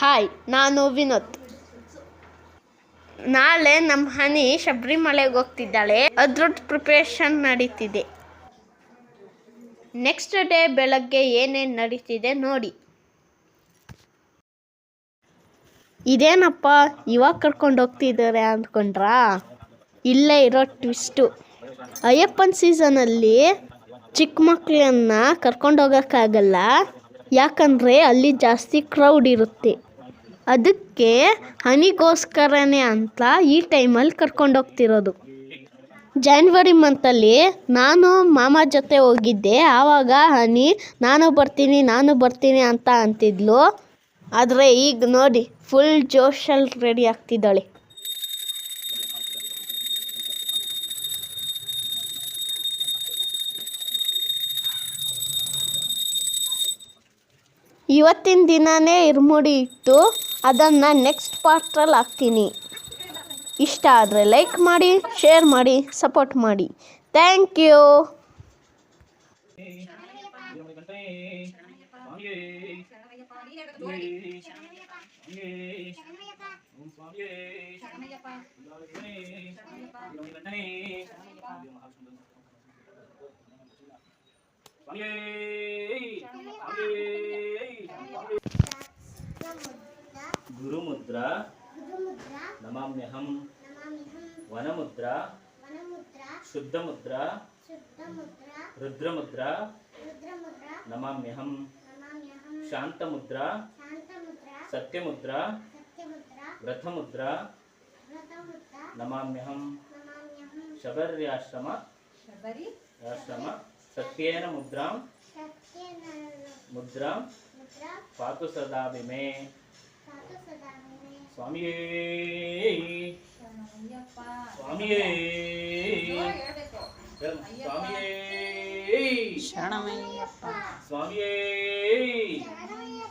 Hi, ನಾನು ವಿನೋದ್. ನಾಳೆ ನಮ್ಮ ಹನಿ ಶಬರಿಮಲೆಗೆ ಹೋಗ್ತಿದ್ದಾಳೆ. ಅದ್ರದ್ದು ಪ್ರಿಪ್ರೇಷನ್ ನಡೀತಿದೆ. ನೆಕ್ಸ್ಟ್ ಡೇ ಬೆಳಗ್ಗೆ ಏನೇನು ನಡೀತಿದೆ ನೋಡಿ. ಇದೇನಪ್ಪ ಇವಾಗ ಕರ್ಕೊಂಡು ಹೋಗ್ತಿದ್ದಾರೆ ಅಂದ್ಕೊಂಡ್ರಾ? ಇಲ್ಲೇ ಇರೋ ಟ್ವಿಸ್ಟು. ಅಯ್ಯಪ್ಪನ ಸೀಸನಲ್ಲಿ ಚಿಕ್ಕ ಮಕ್ಕಳನ್ನ ಕರ್ಕೊಂಡು ಹೋಗೋಕ್ಕಾಗಲ್ಲ, ಯಾಕಂದರೆ ಅಲ್ಲಿ ಜಾಸ್ತಿ ಕ್ರೌಡ್ ಇರುತ್ತೆ. ಅದಕ್ಕೆ ಹನಿಗೋಸ್ಕರನೇ ಅಂತ ಈ ಟೈಮಲ್ಲಿ ಕರ್ಕೊಂಡು ಹೋಗ್ತಿರೋದು. ಜಾನ್ವರಿ ಮಂತಲ್ಲಿ ನಾನು ಮಾಮ ಜೊತೆ ಹೋಗಿದ್ದೆ. ಆವಾಗ ಹನಿ ನಾನು ಬರ್ತೀನಿ ಅಂತ ಅಂತಿದ್ಲು. ಆದರೆ ಈಗ ನೋಡಿ, ಫುಲ್ ಜೋಶಲ್ಲಿ ರೆಡಿ ಆಗ್ತಿದ್ದಾಳೆ. ಇವತ್ತಿನ ದಿನವೇ ಇರ್ಮುಡಿ ಇತ್ತು, ಅದನ್ನು ನೆಕ್ಸ್ಟ್ ಪಾರ್ಟ್ರಲ್ಲಿ ಹಾಕ್ತೀನಿ. ಇಷ್ಟ ಆದರೆ ಲೈಕ್ ಮಾಡಿ, ಶೇರ್ ಮಾಡಿ, ಸಪೋರ್ಟ್ ಮಾಡಿ. Thank you. ಗುರುಮುದ್ರಾ ನಮಾಮ್ಯಹಂ, ವನಮುದ್ರಾ, ಶುದ್ಧಮುದ್ರಾ, ರುದ್ರಮುದ್ರಾ ನಮಾಮ್ಯಹಂ, ಶಾಂತಮುದ್ರಾ, ಸತ್ಯಮುದ್ರಾ, ವ್ರತಮುದ್ರಾ ನಮಾಮ್ಯಹಂ, ಶಬರ್ಯಾಶ್ರಮ ಸತ್ಯೇನ ಮುದ್ರಾಂ ಪಾತು ಸದಾ ಮೇ. ಸ್ವಾಮಿಯೇ ಸ್ವಾಮಿಯೇ ಸ್ವಾಮಿಯೇ ಶರಣಮಯ್ಯಪ್ಪ ಸ್ವಾಮಿಯೇ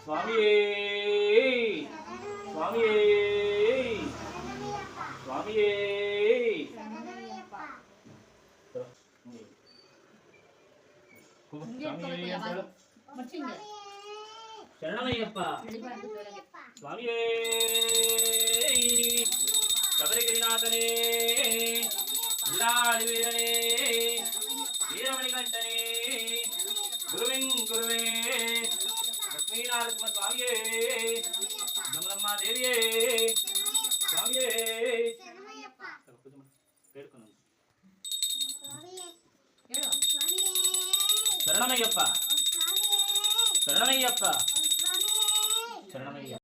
ಸ್ವಾಮಿಯೇ ಸ್ವಾಮಿಯೇ ಸ್ವಾಮಿಯೇ ಶರಣಮಯ್ಯಪ್ಪ ಸ್ವಾಮಿಯೇ ಶಬರಿಗಿರಿನಾಥನೇ, ಇಲ್ಲಾಳಿವೀರನೇ, ವೀರಮಣಿಕಂಠನೇ, ಗುರುವೇ ಲಕ್ಷ್ಮೀನಾರಸಿಂಹ ಸ್ವಾಮಿಯೇ.